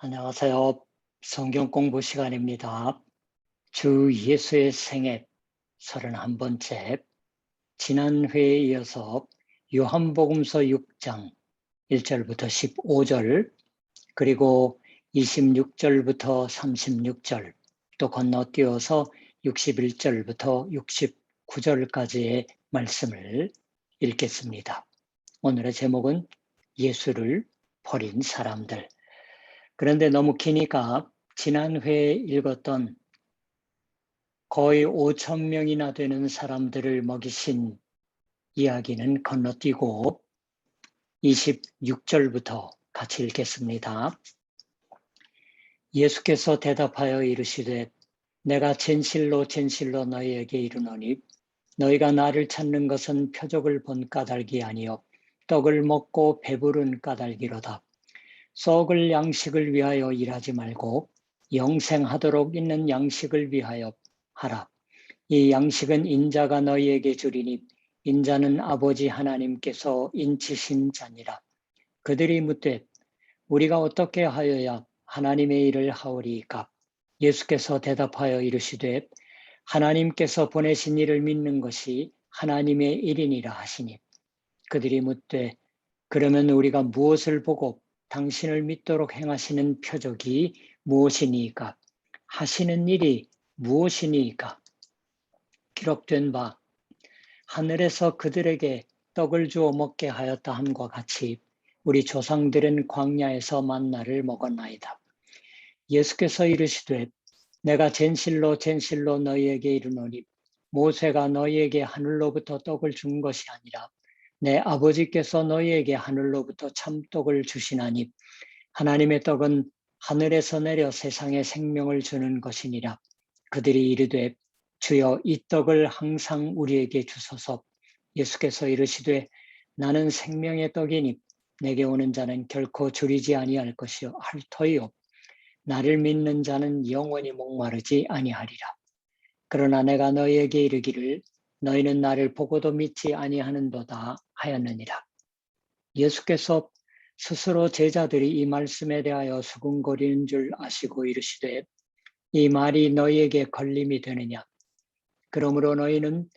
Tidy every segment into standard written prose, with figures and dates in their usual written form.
안녕하세요. 성경 공부 시간입니다. 주 예수의 생애 31번째, 지난 회에 이어서 요한복음서 6장 1절부터 15절, 그리고 26절부터 36절, 또 건너뛰어서 61절부터 69절까지의 말씀을 읽겠습니다. 오늘의 제목은 예수를 버린 사람들. 그런데 너무 기니까 지난 회에 읽었던 거의 5천 명이나 되는 사람들을 먹이신 이야기는 건너뛰고 26절부터 같이 읽겠습니다. 예수께서 대답하여 이르시되 내가 진실로 진실로 너희에게 이르노니 너희가 나를 찾는 것은 표적을 본 까닭이 아니요 떡을 먹고 배부른 까닭이로다. 썩을 양식을 위하여 일하지 말고 영생하도록 있는 양식을 위하여 하라. 이 양식은 인자가 너희에게 주리니 인자는 아버지 하나님께서 인치신 자니라. 그들이 묻되 우리가 어떻게 하여야 하나님의 일을 하오리이까? 예수께서 대답하여 이르시되 하나님께서 보내신 이를 믿는 것이 하나님의 일이니라 하시니 그들이 묻되 그러면 우리가 무엇을 보고 당신을 믿도록 행하시는 표적이 무엇이니까? 하시는 일이 무엇이니까? 기록된 바 하늘에서 그들에게 떡을 주어 먹게 하였다 함과 같이 우리 조상들은 광야에서 만나를 먹었나이다. 예수께서 이르시되 내가 진실로 진실로 너희에게 이르노니 모세가 너희에게 하늘로부터 떡을 준 것이 아니라 내 아버지께서 너희에게 하늘로부터 참떡을 주시나니 하나님의 떡은 하늘에서 내려 세상에 생명을 주는 것이니라. 그들이 이르되 주여 이 떡을 항상 우리에게 주소서. 예수께서 이르시되 나는 생명의 떡이니 내게 오는 자는 결코 줄이지 아니할 것이요 할 터이요 나를 믿는 자는 영원히 목마르지 아니하리라. 그러나 내가 너희에게 이르기를 너희는 나를 보고도 믿지 아니하는도다 하였느니라. 예수께서 스스로 제자들이 이 말씀에 대하여 수군거리는 줄 아시고 이르시되 이 말이 너희에게 걸림이 되느냐? 그러므로 너희는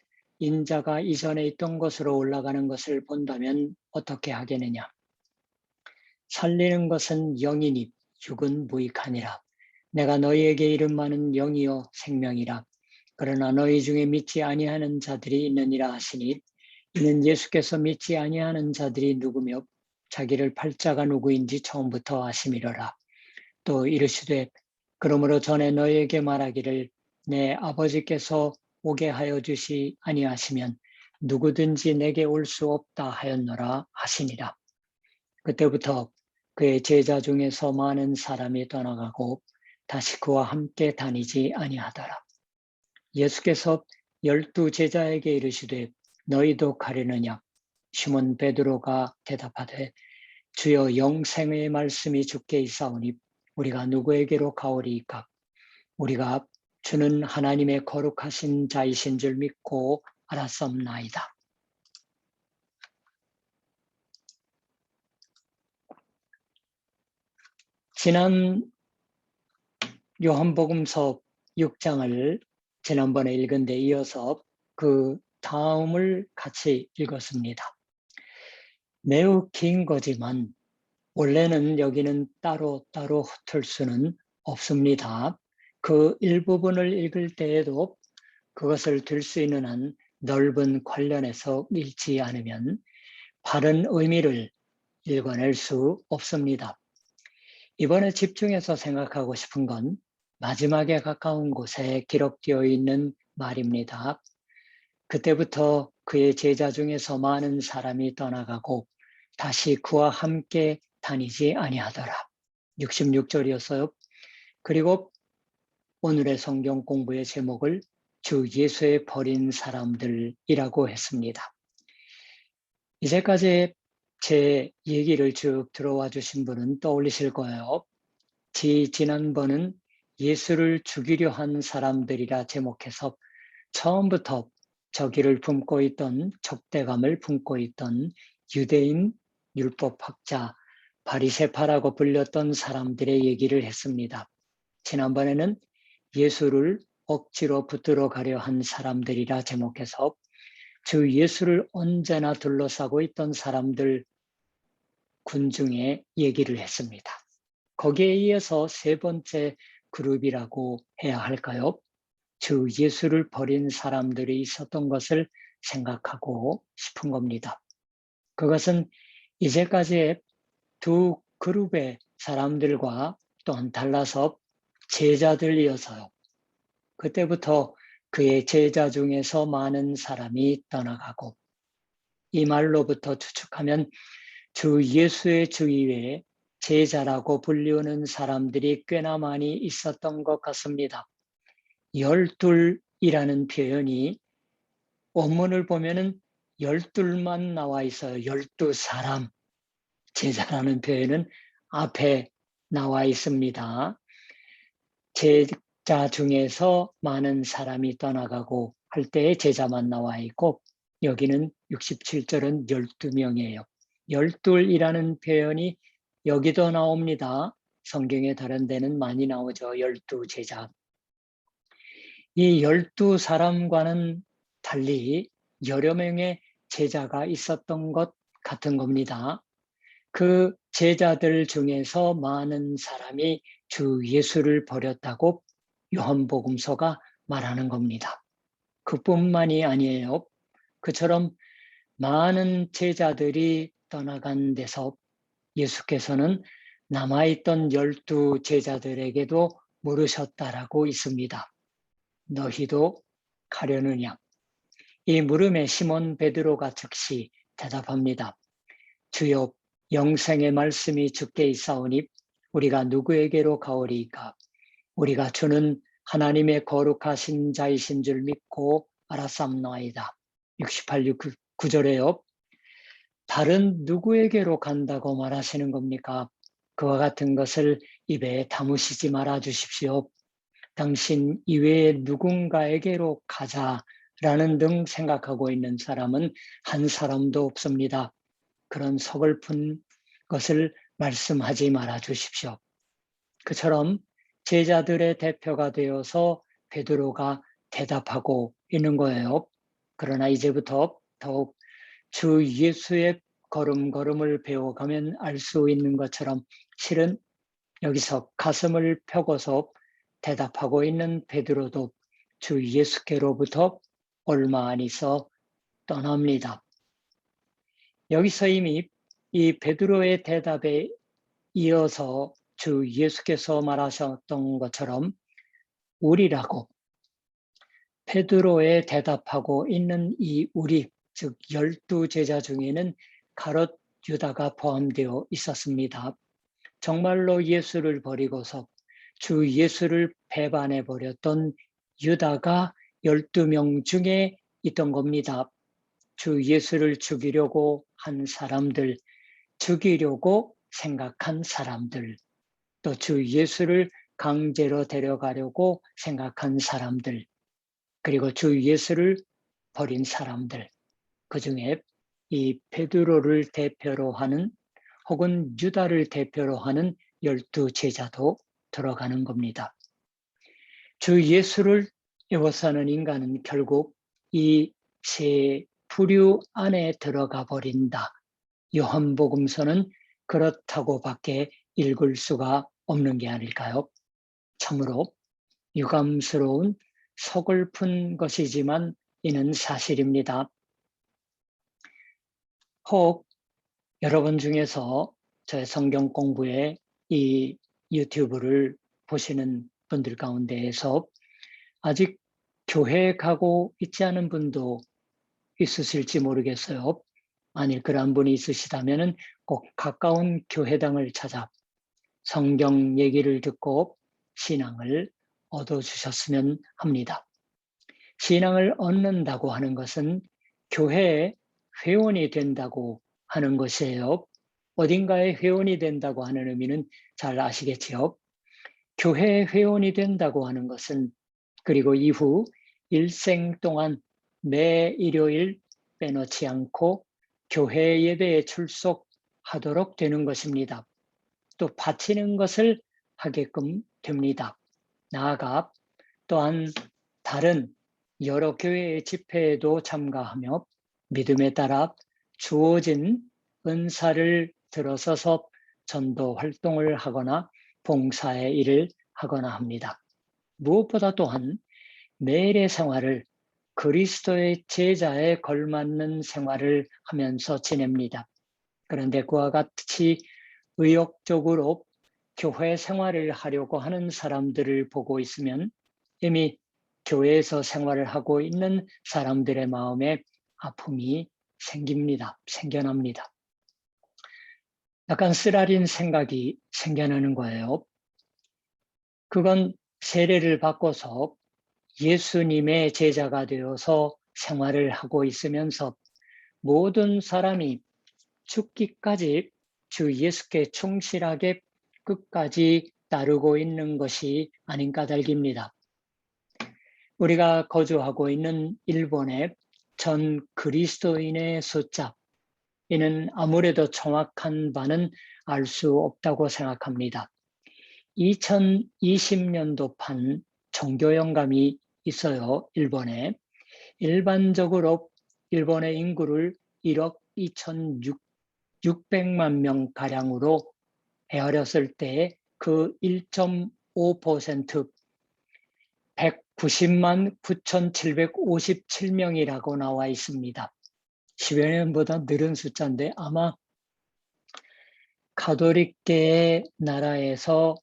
인자가 이전에 있던 곳으로 올라가는 것을 본다면 어떻게 하겠느냐? 살리는 것은 영이니 육은 무익하니라. 내가 너희에게 이른 바는 영이요 생명이라. 그러나 너희 중에 믿지 아니하는 자들이 있느니라 하시니 이는 예수께서 믿지 아니하는 자들이 누구며 자기를 팔자가 누구인지 처음부터 아심이로라. 또 이르시되 그러므로 전에 너희에게 말하기를 내 아버지께서 오게 하여 주시 아니하시면 누구든지 내게 올 수 없다 하였노라 하시니라. 그때부터 그의 제자 중에서 많은 사람이 떠나가고 다시 그와 함께 다니지 아니하더라. 예수께서 12 제자에게 이르시되 너희도 가려느냐? 시몬 베드로가 대답하되 주여 영생의 말씀이 주께 있사오니 우리가 누구에게로 가오리이까? 우리가 주는 하나님의 거룩하신 자이신 줄 믿고 알았사옵나이다. 지난 요한복음서 6장을 지난번에 읽은 데 이어서 그 다음을 같이 읽었습니다. 매우 긴 거지만 원래는 여기는 따로따로 흩을 수는 없습니다. 그 일부분을 읽을 때에도 그것을 들 수 있는 한 넓은 관련에서 읽지 않으면 바른 의미를 읽어낼 수 없습니다. 이번에 집중해서 생각하고 싶은 건 마지막에 가까운 곳에 기록되어 있는 말입니다. 그때부터 그의 제자 중에서 많은 사람이 떠나가고 다시 그와 함께 다니지 아니하더라. 66절이었어요. 그리고 오늘의 성경 공부의 제목을 주 예수의 버린 사람들이라고 했습니다. 이제까지 제 얘기를 쭉 들어와 주신 분은 떠올리실 거예요. 지난번은 예수를 죽이려 한 사람들이라 제목해서 처음부터 적의를 품고 있던 적대감을 품고 있던 유대인 율법학자 바리새파라고 불렸던 사람들의 얘기를 했습니다. 지난번에는 예수를 억지로 붙들어 가려 한 사람들이라 제목해서 주 예수를 언제나 둘러싸고 있던 사람들 군중의 얘기를 했습니다. 거기에 이어서 세 번째 그룹이라고 해야 할까요? 주 예수를 버린 사람들이 있었던 것을 생각하고 싶은 겁니다. 그것은 이제까지의 두 그룹의 사람들과 또한 달라서 제자들이어서요. 그때부터 그의 제자 중에서 많은 사람이 떠나가고 이 말로부터 추측하면 주 예수의 주위에 제자라고 불리우는 사람들이 꽤나 많이 있었던 것 같습니다. 12이라는 표현이 원문을 보면은 12만 나와 있어요. 12사람. 제자라는 표현은 앞에 나와 있습니다. 제자 중에서 많은 사람이 떠나가고 할 때에 제자만 나와 있고 여기는 67절은 12명이에요. 12이라는 표현이 여기도 나옵니다. 성경의 다른 데는 많이 나오죠. 12제자. 이 12사람과는 달리 여러 명의 제자가 있었던 것 같은 겁니다. 그 제자들 중에서 많은 사람이 주 예수를 버렸다고 요한복음서가 말하는 겁니다. 그뿐만이 아니에요. 그처럼 많은 제자들이 떠나간 데서 예수께서는 남아있던 12제자들에게도 물으셨다라고 있습니다. 너희도 가려느냐? 이 물음에 시몬 베드로가 즉시 대답합니다. 주여, 영생의 말씀이 주께 있사오니 우리가 누구에게로 가오리이까? 우리가 주는 하나님의 거룩하신 자이신 줄 믿고 알았사옵나이다. 68, 9절에요. 다른 누구에게로 간다고 말하시는 겁니까? 그와 같은 것을 입에 담으시지 말아 주십시오. 당신 이외에 누군가에게로 가자라는 등 생각하고 있는 사람은 한 사람도 없습니다. 그런 서글픈 것을 말씀하지 말아 주십시오. 그처럼 제자들의 대표가 되어서 베드로가 대답하고 있는 거예요. 그러나 이제부터 더욱 주 예수의 걸음걸음을 배워가면 알 수 있는 것처럼 실은 여기서 가슴을 펴고서 대답하고 있는 베드로도 주 예수께로부터 얼마 안 있어 떠납니다. 여기서 이미 이 베드로의 대답에 이어서 주 예수께서 말하셨던 것처럼 우리라고 베드로의 대답하고 있는 이 우리, 즉 12제자 중에는 가롯 유다가 포함되어 있었습니다. 정말로 예수를 버리고서 주 예수를 배반해 버렸던 유다가 12명 중에 있던 겁니다. 주 예수를 죽이려고 한 사람들, 죽이려고 생각한 사람들, 또 주 예수를 강제로 데려가려고 생각한 사람들, 그리고 주 예수를 버린 사람들, 그 중에 이 베드로를 대표로 하는 혹은 유다를 대표로 하는 12제자도 들어가는 겁니다. 주 예수를 에워싸는 인간은 결국 이 세 부류 안에 들어가 버린다. 요한복음서는 그렇다고밖에 읽을 수가 없는 게 아닐까요? 참으로 유감스러운 서글픈 것이지만 이는 사실입니다. 혹 여러분 중에서 저의 성경 공부에 이 유튜브를 보시는 분들 가운데에서 아직 교회에 가고 있지 않은 분도 있으실지 모르겠어요. 만일 그런 분이 있으시다면 꼭 가까운 교회당을 찾아 성경 얘기를 듣고 신앙을 얻어주셨으면 합니다. 신앙을 얻는다고 하는 것은 교회의 회원이 된다고 하는 것이에요. 어딘가에 회원이 된다고 하는 의미는 잘 아시겠지요? 교회의 회원이 된다고 하는 것은 그리고 이후 일생 동안 매 일요일 빼놓지 않고 교회 예배에 출석하도록 되는 것입니다. 또 바치는 것을 하게끔 됩니다. 나아가 또한 다른 여러 교회의 집회에도 참가하며 믿음에 따라 주어진 은사를 들어서서 전도 활동을 하거나 봉사의 일을 하거나 합니다. 무엇보다 또한 매일의 생활을 그리스도의 제자에 걸맞는 생활을 하면서 지냅니다. 그런데 그와 같이 의욕적으로 교회 생활을 하려고 하는 사람들을 보고 있으면 이미 교회에서 생활을 하고 있는 사람들의 마음에 아픔이 생겨납니다. 약간 쓰라린 생각이 생겨나는 거예요. 그건 세례를 받고서 예수님의 제자가 되어서 생활을 하고 있으면서 모든 사람이 죽기까지 주 예수께 충실하게 끝까지 따르고 있는 것이 아닌 까닭입니다. 우리가 거주하고 있는 일본의 전 그리스도인의 숫자, 이는 아무래도 정확한 바는 알 수 없다고 생각합니다. 2020년도판 종교영감이 있어요, 일본에. 일반적으로 일본의 인구를 1억 2,600만 명가량으로 헤아렸을 때 그 1.5%, 190만 9,757명이라고 나와 있습니다. 10여 년보다 늘은 숫자인데 아마 가톨릭계의 나라에서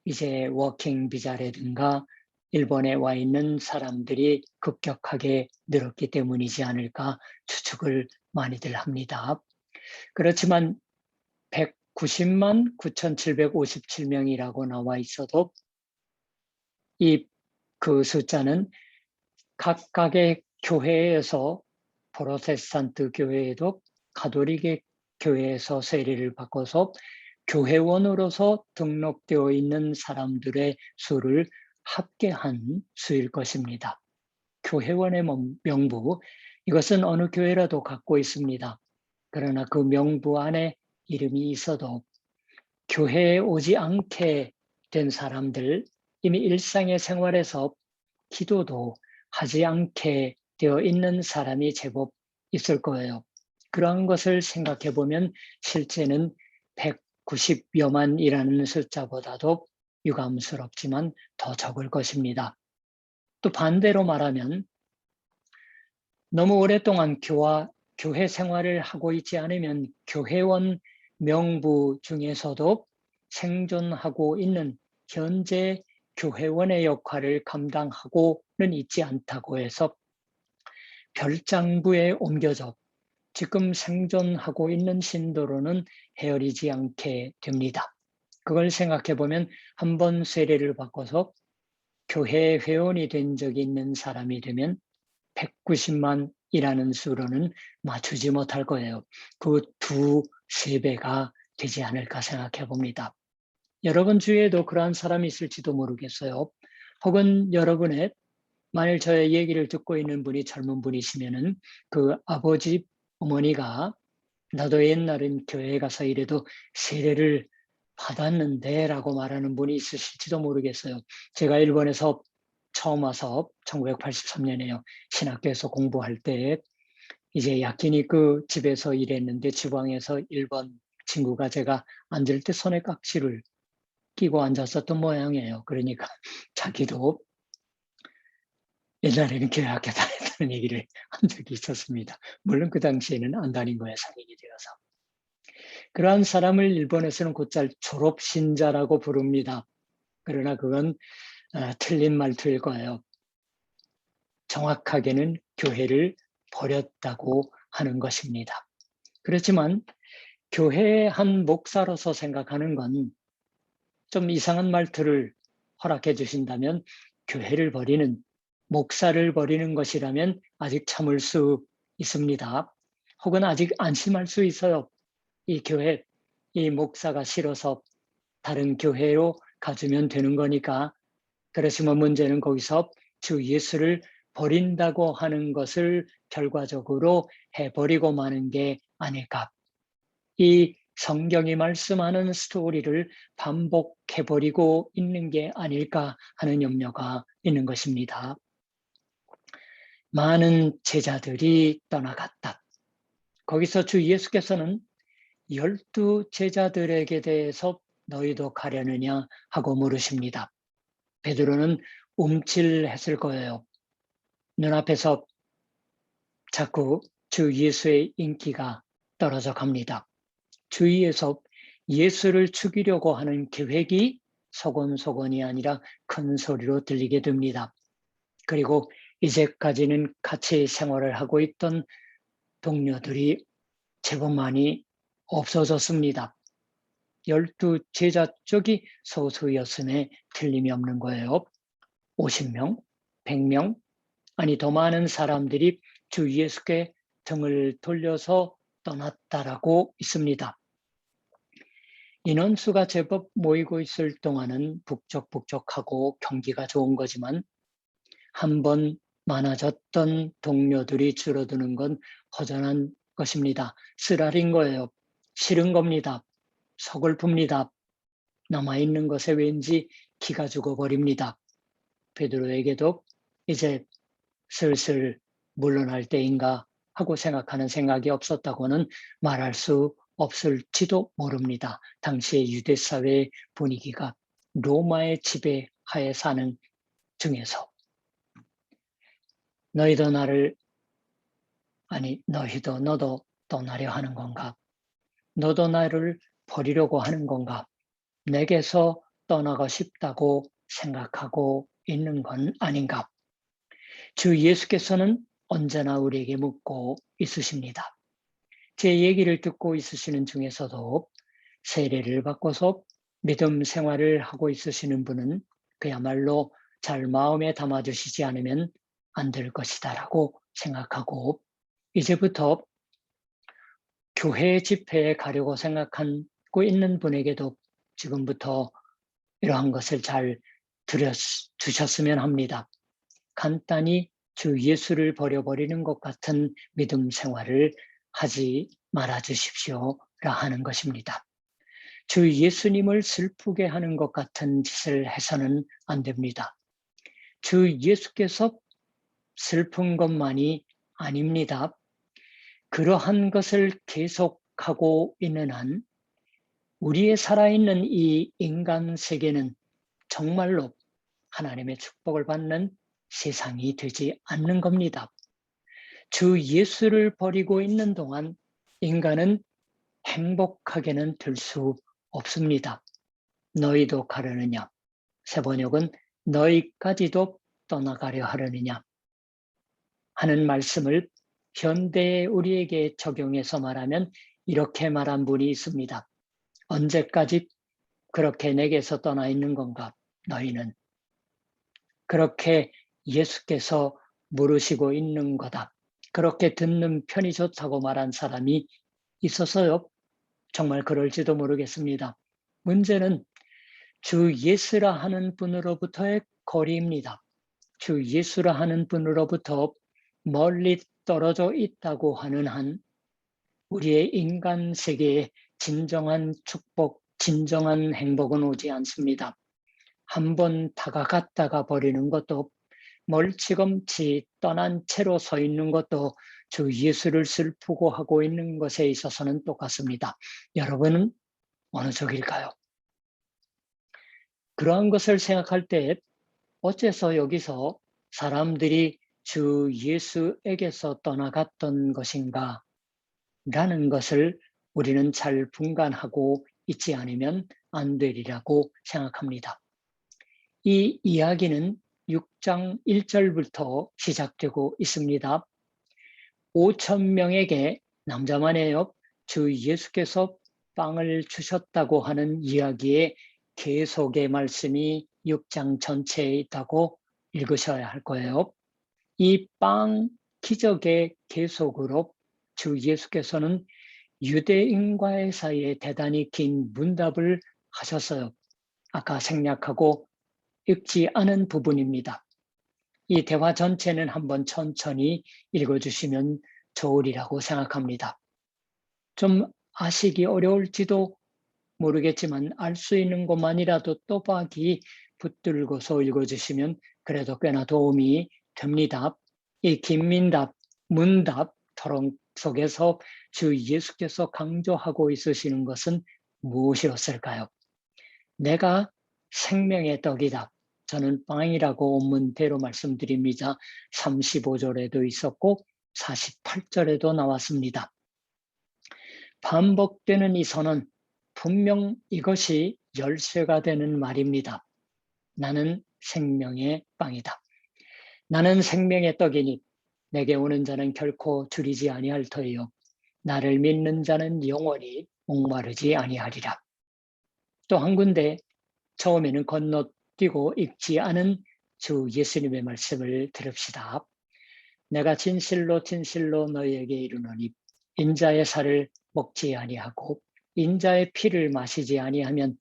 이제 워킹 비자라든가 일본에 와 있는 사람들이 급격하게 늘었기 때문이지 않을까 추측을 많이들 합니다. 그렇지만 190만 9,757명이라고 나와 있어도 그 숫자는 각각의 교회에서 프로테스탄트 교회에도 가톨릭의 교회에서 세례를 받고서 교회원으로서 등록되어 있는 사람들의 수를 합계한 수일 것입니다. 교회원의 명부, 이것은 어느 교회라도 갖고 있습니다. 그러나 그 명부 안에 이름이 있어도 교회에 오지 않게 된 사람들, 이미 일상의 생활에서 기도도 하지 않게 되어 있는 사람이 제법 있을 거예요. 그러한 것을 생각해 보면 실제는 190여만이라는 숫자보다도 유감스럽지만 더 적을 것입니다. 또 반대로 말하면 너무 오랫동안 교회 생활을 하고 있지 않으면 교회원 명부 중에서도 생존하고 있는 현재 교회원의 역할을 감당하고는 있지 않다고 해서 별장부에 옮겨져 지금 생존하고 있는 신도로는 헤아리지 않게 됩니다. 그걸 생각해 보면 한 번 세례를 받고서 교회 회원이 된 적이 있는 사람이 되면 190만이라는 수로는 맞추지 못할 거예요. 그 두세 배가 되지 않을까 생각해 봅니다. 여러분 주위에도 그러한 사람이 있을지도 모르겠어요. 혹은 여러분의 만일 저의 얘기를 듣고 있는 분이 젊은 분이시면은 그 아버지, 어머니가 나도 옛날엔 교회에 가서 이래도 세례를 받았는데 라고 말하는 분이 있으실지도 모르겠어요. 제가 일본에서 처음 와서 1983년에요. 신학교에서 공부할 때 이제 야키니쿠 집에서 일했는데 지방에서 일본 친구가 제가 앉을 때 손에 깍지를 끼고 앉았었던 모양이에요. 그러니까 자기도 옛날에는 교회 학교 다녔다는 얘기를 한 적이 있었습니다. 물론 그 당시에는 안 다닌 거예요. 성인이 되어서. 그러한 사람을 일본에서는 곧잘 졸업신자라고 부릅니다. 그러나 그건 틀린 말투일 거예요. 정확하게는 교회를 버렸다고 하는 것입니다. 그렇지만 교회의 한 목사로서 생각하는 건 좀 이상한 말투를 허락해 주신다면 교회를 버리는, 목사를 버리는 것이라면 아직 참을 수 있습니다. 혹은 아직 안심할 수 있어요. 이 교회, 이 목사가 싫어서 다른 교회로 가주면 되는 거니까. 그렇지만 문제는 거기서 주 예수를 버린다고 하는 것을 결과적으로 해버리고 마는 게 아닐까. 이 성경이 말씀하는 스토리를 반복해버리고 있는 게 아닐까 하는 염려가 있는 것입니다. 많은 제자들이 떠나갔다. 거기서 주 예수께서는 12 제자들에게 대해서 너희도 가려느냐 하고 물으십니다. 베드로는 움찔했을 거예요. 눈앞에서 자꾸 주 예수의 인기가 떨어져 갑니다. 주위에서 예수를 죽이려고 하는 계획이 소곤소곤이 아니라 큰 소리로 들리게 됩니다. 그리고 이제까지는 같이 생활을 하고 있던 동료들이 제법 많이 없어졌습니다. 12 제자 쪽이 소수였음에 틀림이 없는 거예요. 50명, 100명, 아니 더 많은 사람들이 주 예수께 등을 돌려서 떠났다라고 있습니다. 인원수가 제법 모이고 있을 동안은 북적북적하고 경기가 좋은 거지만 한번 많아졌던 동료들이 줄어드는 건 허전한 것입니다. 쓰라린 거예요. 싫은 겁니다. 서글픕니다. 남아있는 것에 왠지 기가 죽어버립니다. 베드로에게도 이제 슬슬 물러날 때인가 하고 생각하는 생각이 없었다고는 말할 수 없을지도 모릅니다. 당시의 유대 사회의 분위기가 로마의 지배하에 사는 중에서 너희도 너도 떠나려 하는 건가? 너도 나를 버리려고 하는 건가? 내게서 떠나고 싶다고 생각하고 있는 건 아닌가? 주 예수께서는 언제나 우리에게 묻고 있으십니다. 제 얘기를 듣고 있으시는 중에서도 세례를 받고서 믿음 생활을 하고 있으시는 분은 그야말로 잘 마음에 담아주시지 않으면 안 될 것이다라고 생각하고 이제부터 교회 집회에 가려고 생각하고 있는 분에게도 지금부터 이러한 것을 잘 두셨으면 합니다. 간단히 주 예수를 버려버리는 것 같은 믿음 생활을 하지 말아 주십시오라 하는 것입니다. 주 예수님을 슬프게 하는 것 같은 짓을 해서는 안 됩니다. 주 예수께서 슬픈 것만이 아닙니다. 그러한 것을 계속하고 있는 한 우리의 살아있는 이 인간 세계는 정말로 하나님의 축복을 받는 세상이 되지 않는 겁니다. 주 예수를 버리고 있는 동안 인간은 행복하게는 될 수 없습니다. 너희도 가려느냐? 새 번역은 너희까지도 떠나가려 하려느냐? 하는 말씀을 현대의 우리에게 적용해서 말하면 이렇게 말한 분이 있습니다. 언제까지 그렇게 내게서 떠나 있는 건가? 너희는 그렇게 예수께서 물으시고 있는 거다. 그렇게 듣는 편이 좋다고 말한 사람이 있어서요. 정말 그럴지도 모르겠습니다. 문제는 주 예수라 하는 분으로부터의 거리입니다. 주 예수라 하는 분으로부터 멀리 떨어져 있다고 하는 한 우리의 인간 세계에 진정한 축복, 진정한 행복은 오지 않습니다. 한번 다가갔다가 버리는 것도 멀찌감치 떠난 채로 서 있는 것도 주 예수를 슬프고 하고 있는 것에 있어서는 똑같습니다. 여러분은 어느 쪽일까요? 그러한 것을 생각할 때 어째서 여기서 사람들이 주 예수에게서 떠나갔던 것인가? 라는 것을 우리는 잘 분간하고 있지 않으면 안 되리라고 생각합니다. 이 이야기는 6장 1절부터 시작되고 있습니다. 5,000명에게 남자만해요. 주 예수께서 빵을 주셨다고 하는 이야기의 계속의 말씀이 6장 전체에 있다고 읽으셔야 할 거예요. 이 빵 기적의 계속으로 주 예수께서는 유대인과의 사이에 대단히 긴 문답을 하셨어요. 아까 생략하고 읽지 않은 부분입니다. 이 대화 전체는 한번 천천히 읽어주시면 좋으리라고 생각합니다. 좀 아시기 어려울지도 모르겠지만 알 수 있는 것만이라도 또박이 붙들고서 읽어주시면 그래도 꽤나 도움이 됩니다. 이 김민답, 문답 토론 속에서 주 예수께서 강조하고 있으시는 것은 무엇이었을까요? 내가 생명의 떡이다. 저는 빵이라고 원문대로 말씀드립니다. 35절에도 있었고 48절에도 나왔습니다. 반복되는 이 선언, 분명 이것이 열쇠가 되는 말입니다. 나는 생명의 빵이다. 나는 생명의 떡이니 내게 오는 자는 결코 줄이지 아니할 터이요. 나를 믿는 자는 영원히 목마르지 아니하리라. 또 한 군데 처음에는 건너뛰고 읽지 않은 주 예수님의 말씀을 들읍시다. 내가 진실로 진실로 너희에게 이르노니 인자의 살을 먹지 아니하고 인자의 피를 마시지 아니하면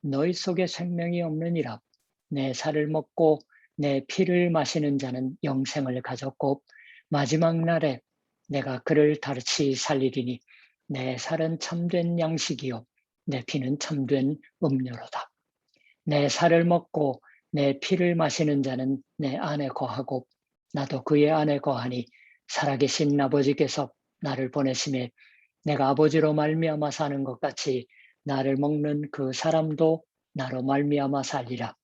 너희 속에 생명이 없느니라. 내 살을 먹고 내 피를 마시는 자는 영생을 가졌고 마지막 날에 내가 그를 다시 살리리니 내 살은 참된 양식이요 내 피는 참된 음료로다. 내 살을 먹고 내 피를 마시는 자는 내 안에 거하고 나도 그의 안에 거하니 살아계신 아버지께서 나를 보내심에 내가 아버지로 말미암아 사는 것 같이 나를 먹는 그 사람도 나로 말미암아 살리라.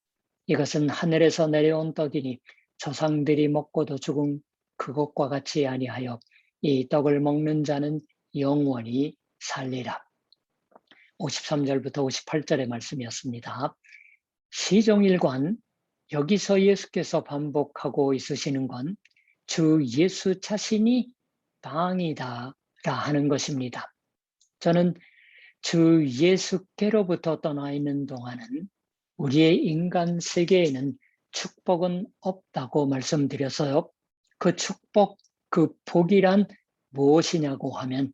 이것은 하늘에서 내려온 떡이니 조상들이 먹고도 죽은 그것과 같이 아니하여 이 떡을 먹는 자는 영원히 살리라. 53절부터 58절의 말씀이었습니다. 시종일관 여기서 예수께서 반복하고 있으시는 건 주 예수 자신이 빵이다라 하는 것입니다. 저는 주 예수께로부터 떠나 있는 동안은 우리의 인간 세계에는 축복은 없다고 말씀드렸어요. 그 축복, 그 복이란 무엇이냐고 하면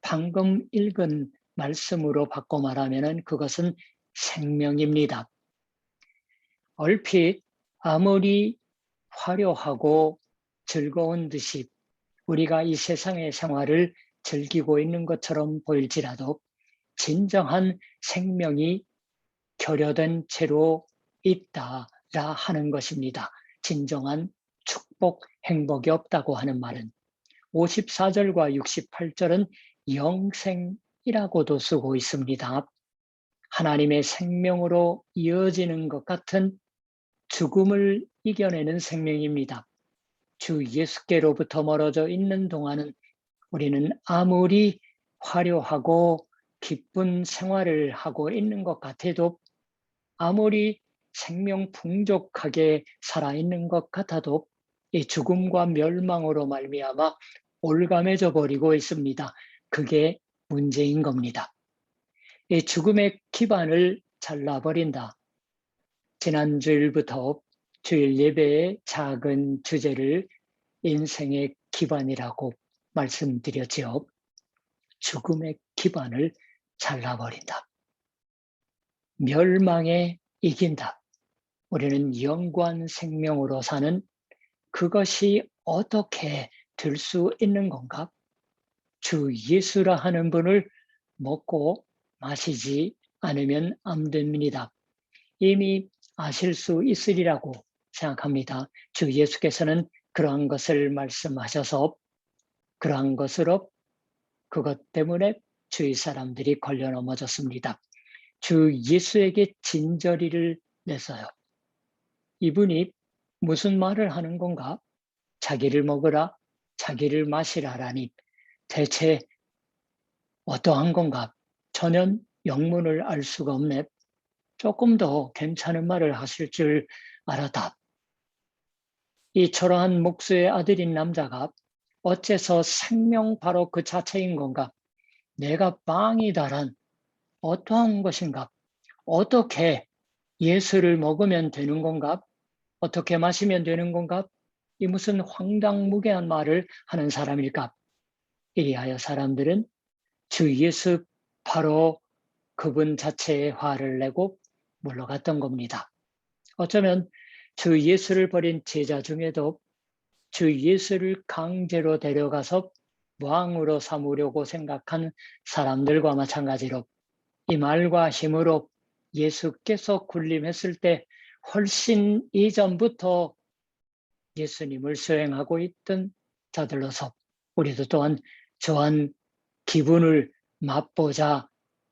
방금 읽은 말씀으로 바꿔 말하면 그것은 생명입니다. 얼핏 아무리 화려하고 즐거운 듯이 우리가 이 세상의 생활을 즐기고 있는 것처럼 보일지라도 진정한 생명이 결여된 채로 있다라 하는 것입니다. 진정한 축복, 행복이 없다고 하는 말은 54절과 68절은 영생이라고도 쓰고 있습니다. 하나님의 생명으로 이어지는 것 같은 죽음을 이겨내는 생명입니다. 주 예수께로부터 멀어져 있는 동안은 우리는 아무리 화려하고 기쁜 생활을 하고 있는 것 같아도 아무리 생명 풍족하게 살아있는 것 같아도 이 죽음과 멸망으로 말미암아 올가매져 버리고 있습니다. 그게 문제인 겁니다. 이 죽음의 기반을 잘라버린다. 지난주일부터 주일 예배의 작은 주제를 인생의 기반이라고 말씀드렸지요. 죽음의 기반을 잘라버린다. 멸망에 이긴다. 우리는 영원 생명으로 사는 그것이 어떻게 될 수 있는 건가? 주 예수라 하는 분을 먹고 마시지 않으면 안 됩니다. 이미 아실 수 있으리라고 생각합니다. 주 예수께서는 그러한 것을 말씀하셔서 그러한 것으로 그것 때문에 주위 사람들이 걸려 넘어졌습니다. 주 예수에게 진저리를 내서요. 이분이 무슨 말을 하는 건가? 자기를 먹으라, 자기를 마시라라니 대체 어떠한 건가? 전혀 영문을 알 수가 없네. 조금 더 괜찮은 말을 하실 줄 알았다. 이 초라한 목수의 아들인 남자가 어째서 생명 바로 그 자체인 건가? 내가 빵이다란 어떠한 것인가? 어떻게 예수를 먹으면 되는 건가? 어떻게 마시면 되는 건가? 이 무슨 황당무계한 말을 하는 사람일까? 이리하여 사람들은 주 예수 바로 그분 자체에 화를 내고 물러갔던 겁니다. 어쩌면 주 예수를 버린 제자 중에도 주 예수를 강제로 데려가서 왕으로 삼으려고 생각한 사람들과 마찬가지로 이 말과 힘으로 예수께서 군림했을 때 훨씬 이전부터 예수님을 수행하고 있던 자들로서 우리도 또한 저한 기분을 맛보자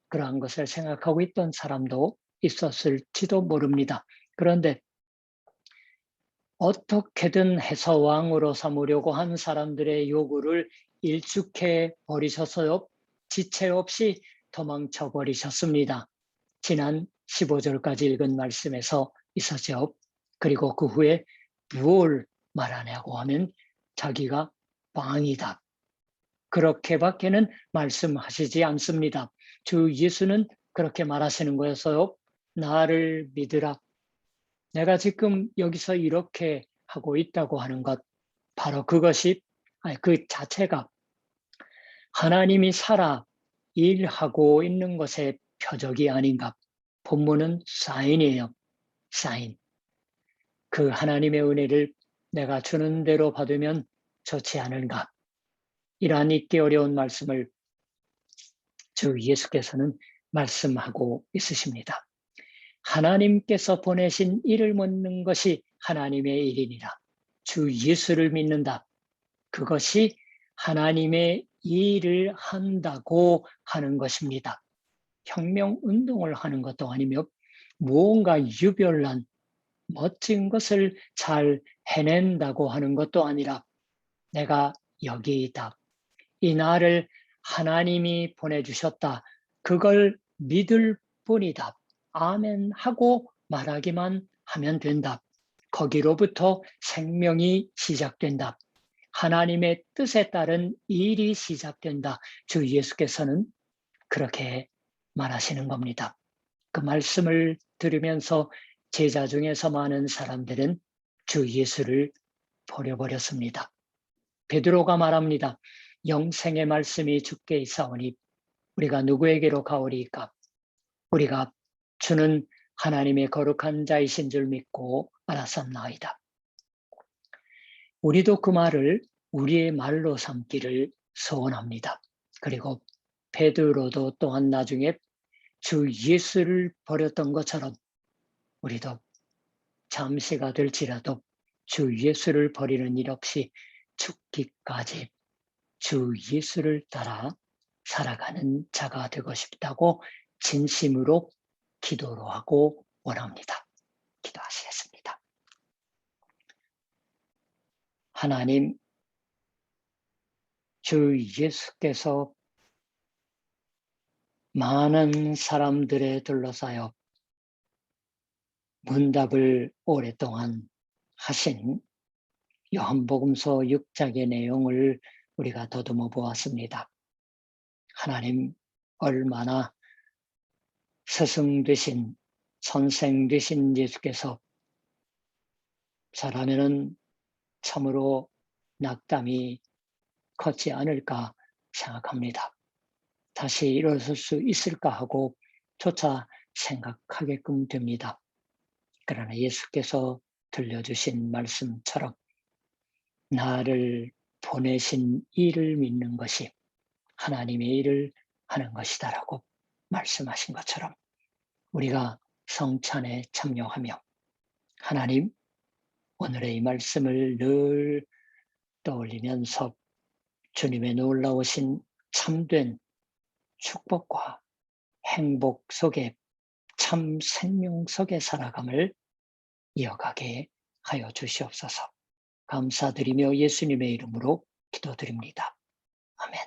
그러한 것을 생각하고 있던 사람도 있었을지도 모릅니다. 그런데 어떻게든 해서 왕으로 삼으려고 한 사람들의 요구를 일축해 버리셔서요. 지체 없이 도망쳐 버리셨습니다. 지난 15절까지 읽은 말씀에서 있었죠. 그리고 그 후에 무엇을 말하냐고 하면 자기가 왕이다. 그렇게밖에는 말씀하시지 않습니다. 주 예수는 그렇게 말하시는 거였어요. 나를 믿으라. 내가 지금 여기서 이렇게 하고 있다고 하는 것, 바로 그것이, 그 자체가 하나님이 살아 일하고 있는 것의 표적이 아닌가. 본문은 사인이에요. 사인. 그 하나님의 은혜를 내가 주는 대로 받으면 좋지 않은가. 이러한 읽기 어려운 말씀을 주 예수께서는 말씀하고 있으십니다. 하나님께서 보내신 이를 믿는 것이 하나님의 일이니라. 주 예수를 믿는다. 그것이 하나님의 일을 한다고 하는 것입니다. 혁명운동을 하는 것도 아니며 무언가 유별난 멋진 것을 잘 해낸다고 하는 것도 아니라 내가 여기 있다. 이 나를 하나님이 보내주셨다. 그걸 믿을 뿐이다. 아멘 하고 말하기만 하면 된다. 거기로부터 생명이 시작된다. 하나님의 뜻에 따른 일이 시작된다. 주 예수께서는 그렇게 말하시는 겁니다. 그 말씀을 들으면서 제자 중에서 많은 사람들은 주 예수를 버려버렸습니다. 베드로가 말합니다. 영생의 말씀이 주께 있사오니 우리가 누구에게로 가오리이까? 우리가 주는 하나님의 거룩한 자이신 줄 믿고 알았었나이다. 우리도 그 말을 우리의 말로 삼기를 소원합니다. 그리고 베드로도 또한 나중에 주 예수를 버렸던 것처럼 우리도 잠시가 될지라도 주 예수를 버리는 일 없이 죽기까지 주 예수를 따라 살아가는 자가 되고 싶다고 진심으로 기도로 하고 원합니다. 기도하시겠습니다. 하나님, 주 예수께서 많은 사람들에 둘러싸여 문답을 오랫동안 하신 요한복음서 6장의 내용을 우리가 더듬어 보았습니다. 하나님, 얼마나 스승 되신, 선생 되신 예수께서 잘하면은 참으로 낙담이 컸지 않을까 생각합니다. 다시 일어설 수 있을까 하고 조차 생각하게끔 됩니다. 그러나 예수께서 들려주신 말씀처럼 나를 보내신 이를 믿는 것이 하나님의 일을 하는 것이다라고 말씀하신 것처럼 우리가 성찬에 참여하며 하나님, 오늘의 이 말씀을 늘 떠올리면서 주님의 놀라우신 참된 축복과 행복 속에 참 생명 속에 살아감을 이어가게 하여 주시옵소서. 감사드리며 예수님의 이름으로 기도드립니다. 아멘.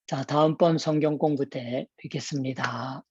자, 다음번 성경 공부 때 뵙겠습니다.